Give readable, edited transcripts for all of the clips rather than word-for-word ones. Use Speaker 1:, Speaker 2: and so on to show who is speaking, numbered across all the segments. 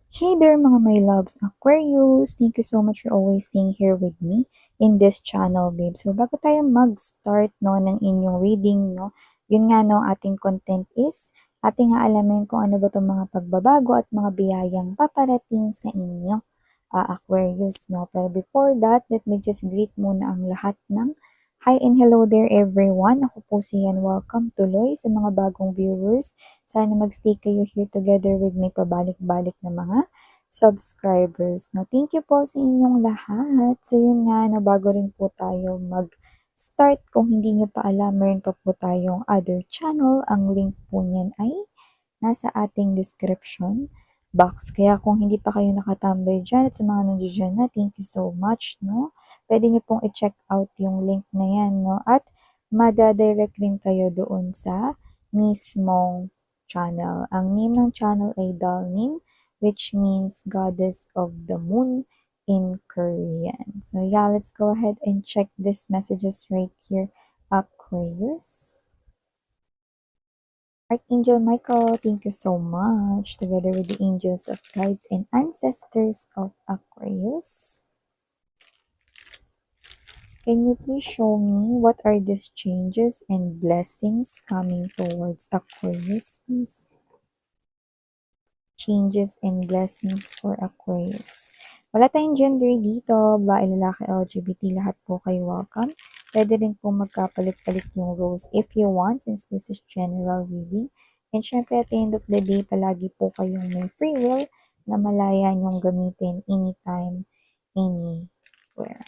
Speaker 1: Hey there mga my loves Aquarius! Thank you so much for always staying here with me in this channel, babe. So bago tayo mag-start no, ng inyong reading, no, yun nga no, ating content is ating aalamin kung ano ba itong mga pagbabago at mga biyayang paparating sa inyo, Aquarius. No? Pero before that, let me just greet muna ang lahat ng hi and hello there everyone. Ako po si Yan. Welcome tuloy sa mga bagong viewers. Sana magstay kayo here together with me pabalik-balik na mga subscribers. No, thank you po sa inyong lahat. So yun nga, na bago rin po tayo mag-start, kung hindi nyo pa alam, meron pa po tayong other channel. Ang link po niyan ay nasa ating description box. Kaya kung hindi pa kayo nakatambay dyan at sa mga nandiyan na, thank you so much, no? Pwede nyo pong i-check out yung link na yan, no? At madadirect rin kayo doon sa mismong channel. Ang name ng channel ay Dalnim, which means Goddess of the Moon in Korean. So yeah, let's go ahead and check these messages right here, Aquarius. Archangel Michael, thank you so much, together with the angels of guides and ancestors of Aquarius. Can you please show me what are these changes and blessings coming towards Aquarius, please? Changes and blessings for Aquarius. Wala tayong gender dito, babae, lalaki, LGBT, lahat po kayo welcome. Pwede rin po magkapalit-palit yung roles if you want, since this is general reading. And syempre at the end of the day, palagi po kayong may free will na malaya nyong gamitin anytime, anywhere.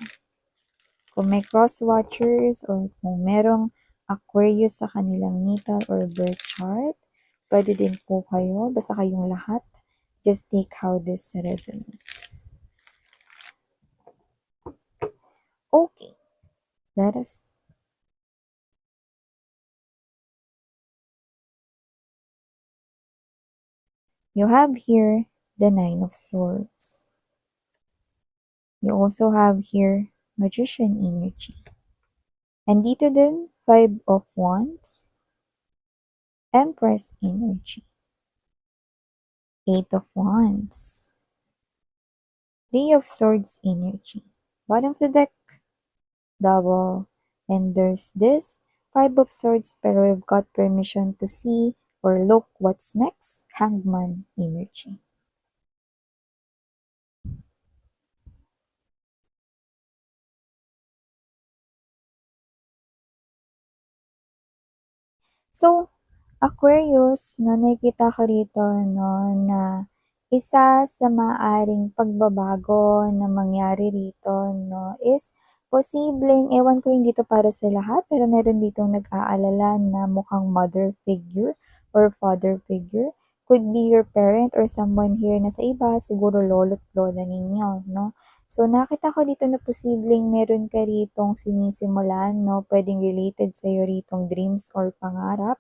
Speaker 1: Kung may cross-watchers or kung merong Aquarius sa kanilang natal or birth chart, pwede din po kayo, basta kayong lahat, just take how this resonates. Okay, let us. You have here the Nine of Swords. You also have here Magician energy. And dito din, Five of Wands, Empress energy, Eight of Wands, Three of Swords energy. Bottom of the deck, double. And there's this Five of Swords, pero we've got permission to see or look what's next, Hangman energy. So, Aquarius, no, nakikita ko rito, no, na isa sa maaring pagbabago na mangyari rito, no, is posibleng, ewan ko hindi to para sa lahat, pero meron ditong nag-aalala na mukhang mother figure or father figure. Could be your parent or someone here na sa iba, siguro lolo't lola ninyo, no? So, nakita ko dito na posibleng meron ka ritong sinisimulan, no? Pwedeng related sa'yo ritong dreams or pangarap,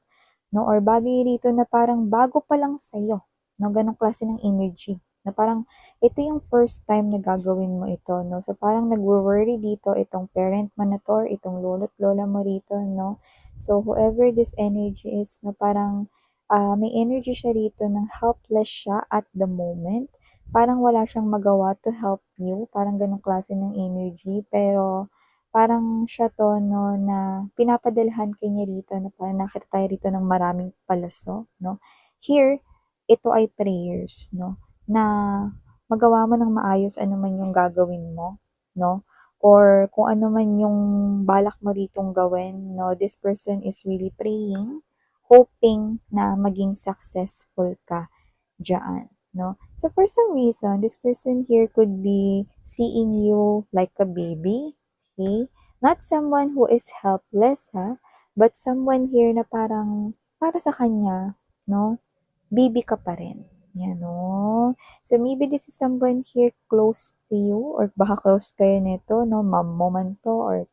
Speaker 1: no? Or bagay rito na parang bago pa lang sa'yo, no? Ganong klase ng energy. Na parang ito yung first time na gagawin mo ito, no? So, parang nagwo-worry dito itong parent mo na to, or itong lolo't lola mo rito, no? So, whoever this energy is, no? Parang may energy siya rito ng helpless siya at the moment. Parang wala siyang magawa to help you. Parang ganong klase ng energy. Pero, parang siya to, no, na pinapadalhan ka niya rito, na parang nakita tayo rito ng maraming palaso, no. Here, ito ay prayers, no, na magawa mo ng maayos ano man yung gagawin mo, no, or kung ano man yung balak mo ditong gawin, no, this person is really praying, hoping na maging successful ka dyan, no? So for some reason, this person here could be seeing you like a baby, okay? Not someone who is helpless, ha? But someone here na parang para sa kanya, no? Baby ka pa rin. Yan, no? So maybe this is someone here close to you or baka close kayo nito, no? Mom mo man to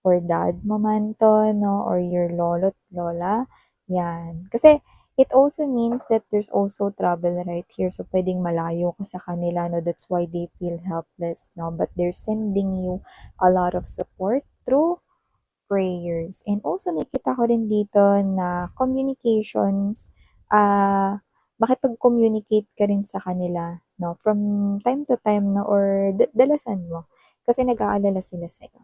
Speaker 1: or dad mo man to, no? Or your lolo't lola. Yan. Kasi it also means that there's also trouble right here. So, pwedeng malayo ka sa kanila, no? That's why they feel helpless, no? But they're sending you a lot of support through prayers. And also, nakita ko rin dito na communications, makipag-communicate ka rin sa kanila 'no, from time to time 'no or dalasan mo. Kasi nag-aalala sila sa'yo,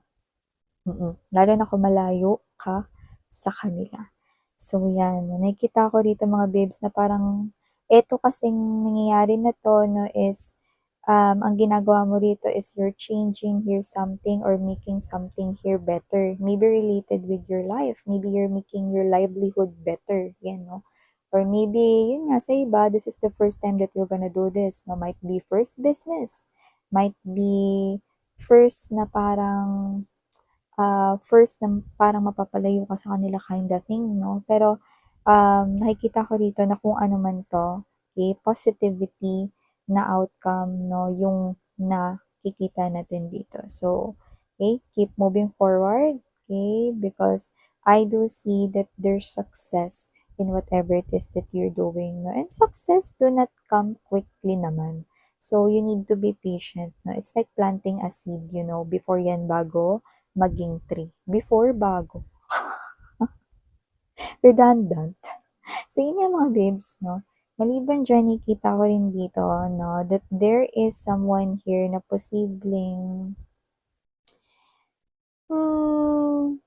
Speaker 1: lalo na kung malayo ka sa kanila. So 'yan, nakikita ko rito mga babes na parang eto kasing nangyayari na 'to 'no is, ang ginagawa mo rito is you're changing here something or making something here better. Maybe related with your life, maybe you're making your livelihood better, 'yan 'no. Or maybe yun nga sa iba, this is the first time that you're gonna do this 'no, might be first business, might be first na parang first na parang mapapalayo ka sa kanila kinda thing 'no. Pero, nakikita ko rito na kung ano man 'to, okay, positivity na outcome 'no, yung nakikita natin dito. So, okay, keep moving forward, okay, because I do see that there's success in whatever it is that you're doing 'no, and success do not come quickly naman. So, you need to be patient 'no. It's like planting a seed, before yan bago maging tree. Before, bago. Redundant. So, yun nga mga babes, 'no. Maliban diyan nakikita ko rin dito 'no, that there is someone here na posibleng, hmm,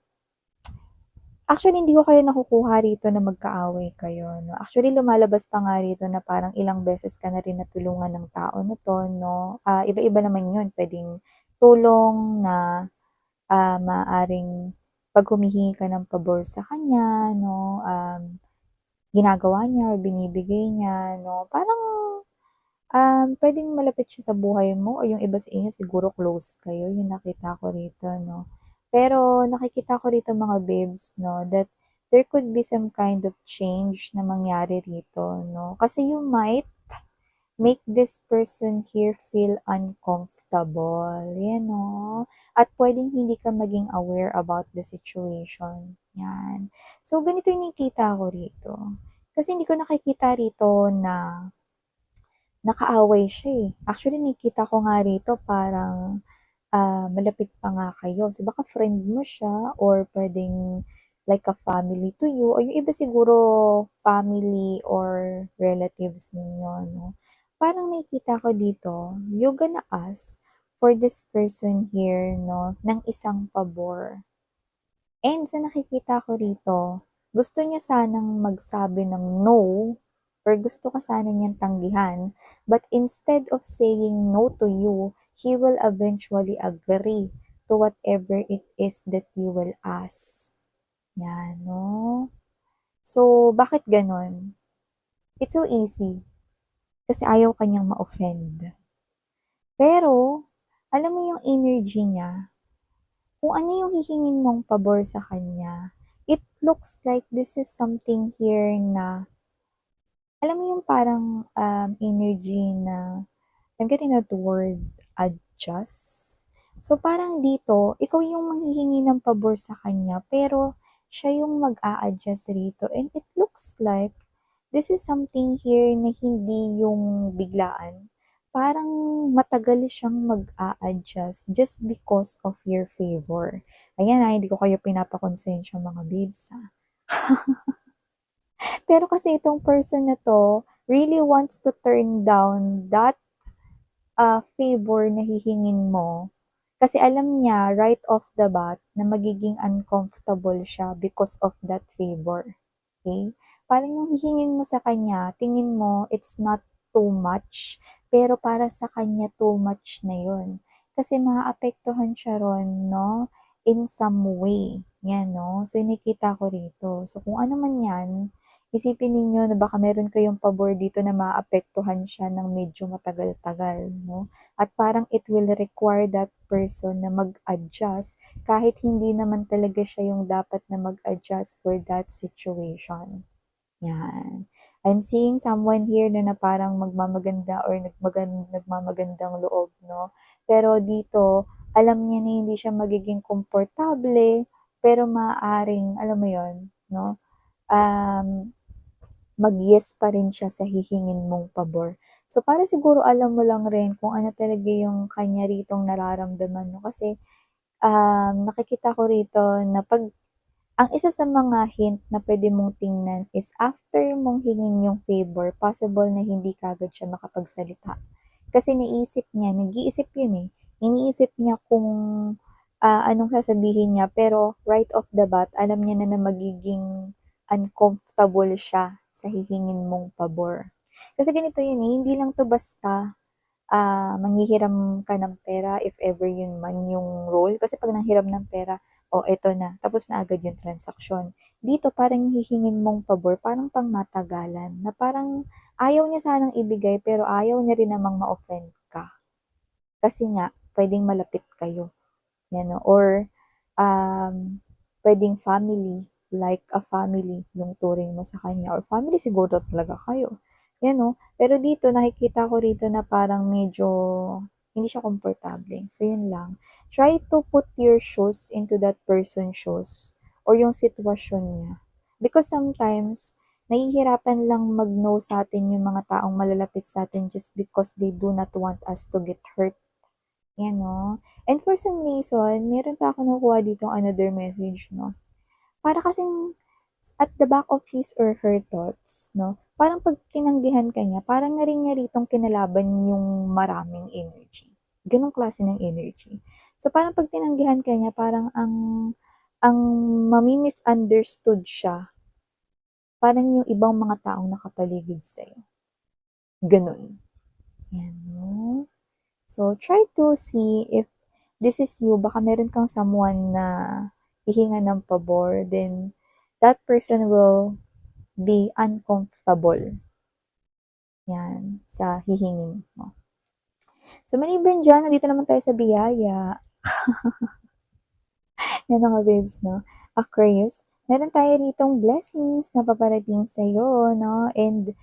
Speaker 1: actually hindi ko kayo nakukuha rito na magkaaway kayo 'no. Actually lumalabas pa nga rito na parang ilang beses ka na rin natulungan ng tao na 'to 'no. Iba-iba naman yun, puwedeng tulong na maaaring 'pag humihingi ka ng pabor sa kanya 'no, ginagawa niya or binibigay niya 'no, parang, puwedeng malapit siya sa buhay mo o yung iba sa inyo siguro close kayo, yung nakita ko rito 'no. Pero nakikita ko rito mga babes 'no, that there could be some kind of change na mangyari rito 'no, kasi you might make this person here feel uncomfortable, 'yan 'no. At puwedeng hindi ka maging aware about the situation, 'yan. So, ganito yung nakikita ko rito. Kasi hindi ko nakikita rito na nakaaway siya, eh. Actually nakikita ko nga rito parang, malapit pa nga kayo. So, baka friend mo siya or puwedeng like a family to you o yung iba siguro family or relatives ninyo 'no. Parang nakikita ko dito, you're gonna ask for this person here 'no, ng isang pabor. And sa nakikita ko rito, gusto niya sanang magsabi ng no or gusto ka sana niyang tanggihan, but instead of saying no to you, he will eventually agree to whatever it is that you will ask. Yan, no? So, bakit ganon? It's so easy. Kasi ayaw kanyang ma-offend. Pero, alam mo yung energy niya, kung ano yung hihingin mong pabor sa kanya, it looks like this is something here na, alam mo yung parang energy na, I'm getting that word, adjust. So parang dito, ikaw yung manghihingi ng pabor sa kanya, pero siya yung mag-a-adjust rito. And it looks like this is something here na hindi yung biglaan. Parang matagal siyang mag-a-adjust just because of your favor. Ayan hindi ko kayo pinapakonsensya mga babes Pero kasi itong person na 'to really wants to turn down that favor na hihingin mo, kasi alam niya right off the bat na magiging uncomfortable siya because of that favor, okay? Parang yung hihingin mo sa kanya, tingin mo it's not too much, pero para sa kanya too much na yun. Kasi maaapektuhan siya ron 'no, in some way, 'yan 'no. So, yung nakikita ko rito. So, kung ano man 'yan, isipin ninyo na baka meron kayong pabor dito na maapektuhan siya ng medyo matagal-tagal 'no, at parang it will require that person na mag-adjust kahit hindi naman talaga siya yung dapat na mag-adjust for that situation, 'yan. I'm seeing someone here na parang magmamaganda or nagmamagandang loob 'no, pero dito alam niya na hindi siya magiging komportable, pero maaaring alam mo 'yun 'no, um mag-yes pa rin siya sa hihingin mong pabor. So, para siguro alam mo lang rin kung ano talaga yung kanya ritong nararamdaman 'no, kasi, nakikita ko rito na 'pag Ang isa sa mga hint na pwede mong tingnan is after mong hingin yung favor, possible na hindi kaagad siya makapagsalita. Kasi nag-iisip yun eh. Iniisip niya kung anong sasabihin niya, pero right off the bat, alam niya na magiging uncomfortable siya sa hihingin mong pabor. Kasi ganito yun eh, hindi lang 'to basta manghihiram ka ng pera if ever yun man yung role. Kasi 'pag nanghiram ng pera, oh, eto na, tapos na agad yung transaksyon. Dito parang yung hihingin mong pabor parang pangmatagalan, na parang ayaw niya sanang ibigay pero ayaw niya rin namang ma-offend ka. Kasi nga puwedeng malapit kayo, 'yan 'no, or um, puwedeng family, like a family yung turing mo sa kanya or family siguro talaga kayo, 'yan 'no. Pero dito nakikita ko rito na parang medyo hindi siya komportable. So yun lang, try to put your shoes into that person's shoes or yung sitwasyon niya. Because sometimes nahihirapan lang mag-no sa'tin yung mga taong malalapit sa'tin just because they do not want us to get hurt. 'Yan 'no. And for some reason, meron pa akong nakuha ditong another message 'no. Para kasing at the back of his or her thoughts 'no, parang 'pag tinanggihan ka niya, parang na rin niya ritong kinalaban yung maraming energy. Gano'ng klase ng energy. So, parang 'pag tinanggihan ka niya, parang ang mami-misunderstood siya, parang yung ibang mga taong nakapaligid sa'yo, gano'n. 'Yan 'no. So, try to see if this is you. Baka meron kang someone na hihingan ng pabor, then that person will be uncomfortable. Yan, sa hihingin mo. So, maliban dyan, nandito naman tayo sa biyaya. Yan mga babes, no? Aquarius, meron tayo ditong blessings na paparating sa'yo, no? And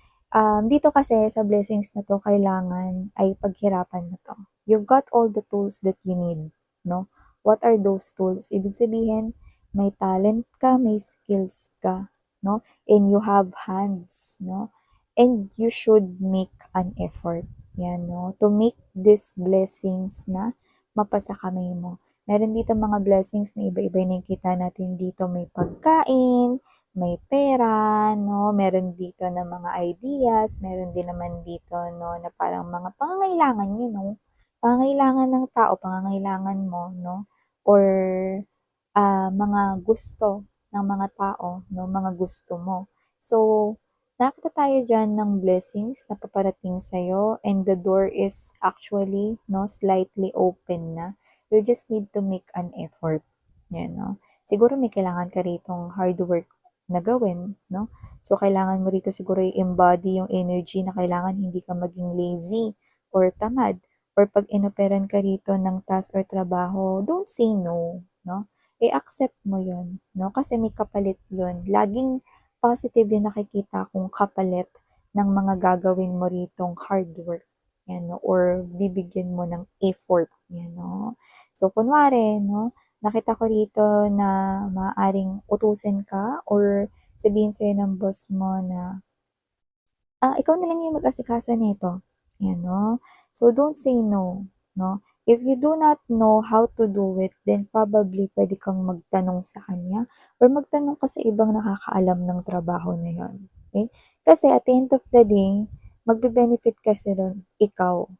Speaker 1: dito kasi sa blessings na to, kailangan ay paghirapan mo to. You've got all the tools that you need, no? What are those tools? Ibig sabihin, may talent ka, may skills ka, no? And you have hands, no? And you should make an effort, yan, no? To make these blessings na mapasa kamay mo. Meron dito mga blessings na iba-iba yung nakikita natin dito. May pagkain, may pera, no? Meron dito na mga ideas, meron din naman dito, no, na parang mga pangangailangan yun, no? Pangangailangan ng tao, pangangailangan mo, no? Or mga gusto ng mga tao, no? Mga gusto mo. So, nakita tayo dyan ng blessings na paparating sa'yo and the door is actually, no, slightly open na. You just need to make an effort. Yan, no? Siguro may kailangan ka ritong hard work na gawin, no? So, kailangan mo rito siguro i-embody yung energy na kailangan hindi ka maging lazy or tamad. Or pag inoperan ka rito ng task or trabaho, don't say no, no? I-accept mo yun, no? Kasi may kapalit yun. Laging positive yung nakikita kong kapalit ng mga gagawin mo ritong hard work. Yan, no? Or bibigyan mo ng effort. Yan, no? So, kunwari, no? Nakita ko rito na maaring utusin ka or sabihin sa'yo ng boss mo na, ikaw na lang yung mag-asikaso nito. Yan, no? So, don't say no, no? If you do not know how to do it, then probably pwede kang magtanong sa kanya or magtanong ka sa ibang nakakaalam ng trabaho na yon. Okay? Kasi at the end of the day, magbe-benefit kasi ron ikaw.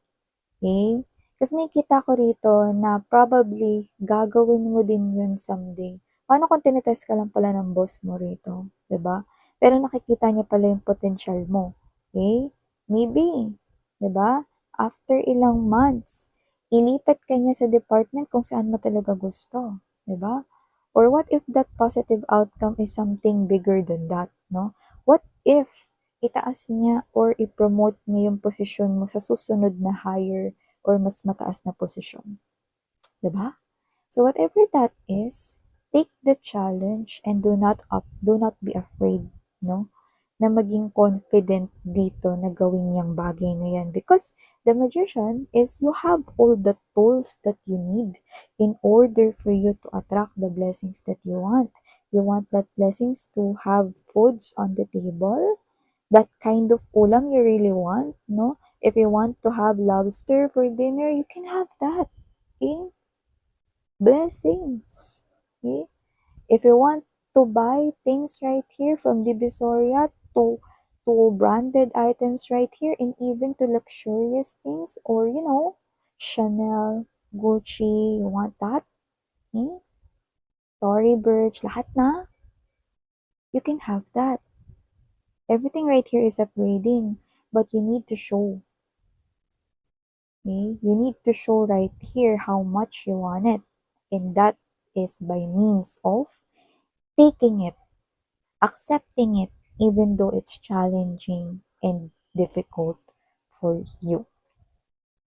Speaker 1: Okay? Kasi nakikita ko rito na probably gagawin mo din yun someday. Paano kung tinetest ka lang pala ng boss mo rito, 'di ba? Pero nakikita niya pala yung potential mo. Okay? Maybe, 'di ba? After ilang months, ilipat ka niya sa department kung saan mo talaga gusto, 'di ba? Or what if that positive outcome is something bigger than that, no? What if itaas niya or i-promote niya yung posisyon mo sa susunod na higher or mas mataas na posisyon, 'di ba? So whatever that is, take the challenge and do not be afraid, no? Na maging confident dito na gawin yung bagay na yan. Because the magician is you have all the tools that you need in order for you to attract the blessings that you want. You want that blessings to have foods on the table, that kind of ulam you really want, no? If you want to have lobster for dinner, you can have that. Okay? Blessings. Okay? If you want to buy things right here from Divisoria to branded items right here and even to luxurious things or Chanel, Gucci, you want that? Hmm? Tory Burch, lahat na? You can have that. Everything right here is upgrading, but you need to show. Okay? You need to show right here how much you want it. And that is by means of taking it, accepting it, even though it's challenging and difficult for you.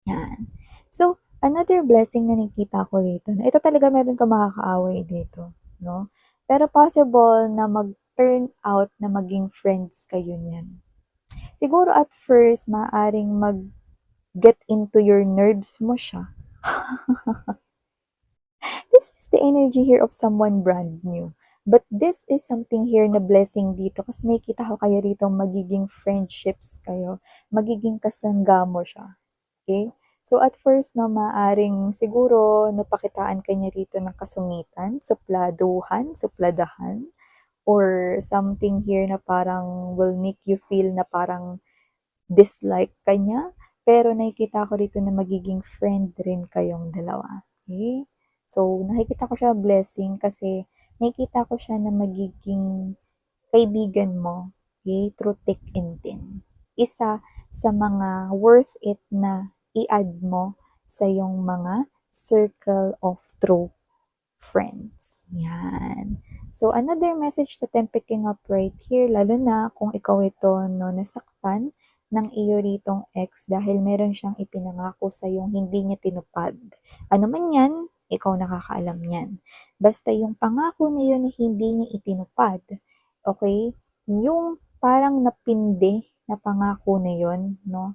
Speaker 1: Yan. So, another blessing na nakita ko dito, na ito talaga meron kang makakaaway dito, no? Pero possible na mag-turn out na maging friends kayo niyan. Siguro at first, maaring mag-get into your nerves mo siya. This is the energy here of someone brand new. But this is something here na blessing dito kasi nakikita ko kayo rito magiging friendships kayo. Magiging kasangga mo siya. Okay? So at first, no, maaring siguro napakitaan ka niya rito ng kasungitan, supladuhan, supladahan, or something here na parang will make you feel na parang dislike ka niya, pero nakikita ko rito na magiging friend rin kayong dalawa. Okay? So, nakikita ko siya blessing kasi nakikita ko siya na magiging kaibigan mo, okay, through thick and thin. Isa sa mga worth it na i-add mo sa yung mga circle of true friends. Yan. So, another message that I'm picking up right here, lalo na kung ikaw ito no, nasaktan ng iyo ritong ex dahil meron siyang ipinangako sa yung hindi niya tinupad. Ano man yan, ikaw nakakaalam yan. Basta yung pangako na yun na hindi niya itinupad, okay, yung parang napindi na pangako na yun, no,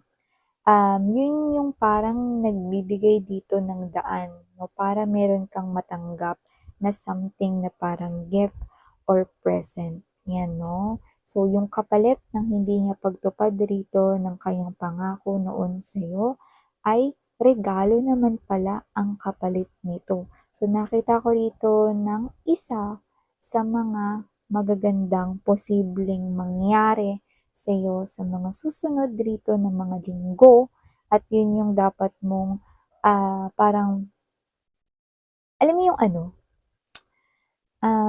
Speaker 1: yun yung parang nagbibigay dito ng daan, no, para meron kang matanggap na something na parang gift or present. Yan, no? So, yung kapalit ng hindi niya pagtupad rito ng kanyang pangako noon sa'yo ay regalo naman pala ang kapalit nito. So, nakita ko rito ng isa sa mga magagandang posibleng mangyari sa'yo sa mga susunod rito na mga linggo at yun yung dapat mong parang, alam mo yung ano,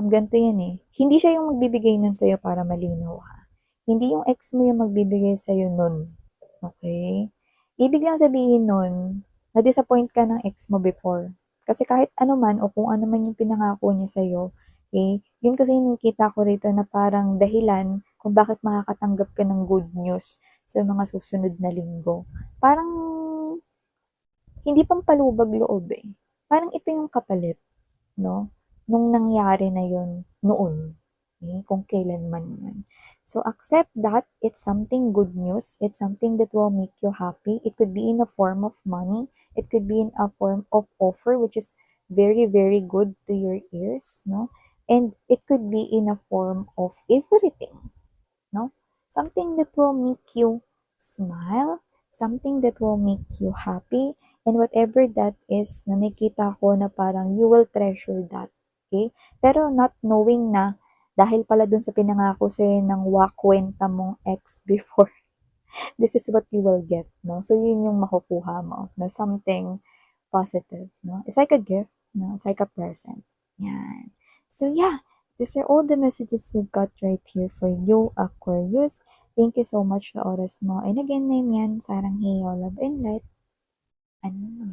Speaker 1: ganito yan eh. Hindi siya yung magbibigay nun sa'yo para malinaw ha. Hindi yung ex mo yung magbibigay sa'yo nun. Okay? Ibig lang sabihin nun, na-disappoint ka ng ex mo before. Kasi kahit ano man o kung ano man yung pinangako niya sa'yo, okay, yun kasi nakita ko rito na parang dahilan kung bakit makakatanggap ka ng good news sa mga susunod na linggo. Parang hindi pampalubag loob eh. Parang ito yung kapalit, no? Nung nangyari na yun noon. Okay? Kung kailan man yun. So, accept that it's something good news. It's something that will make you happy. It could be in a form of money. It could be in a form of offer, which is very, very good to your ears, no? And it could be in a form of everything, no? Something that will make you smile, something that will make you happy, and whatever that is, na nakita ko na parang you will treasure that. Okay? Pero not knowing na dahil pala dun sa pinangako sa'yo ng wakwenta mong ex before, this is what you will get, no? So, yun yung makukuha mo, na something positive, no? It's like a gift, no? It's like a present. Yan. So, yeah, these are all the messages you've got right here for you, Aquarius. Thank you so much sa oras mo. And again, name yan, Sarang Heyo, Love and Light. Ano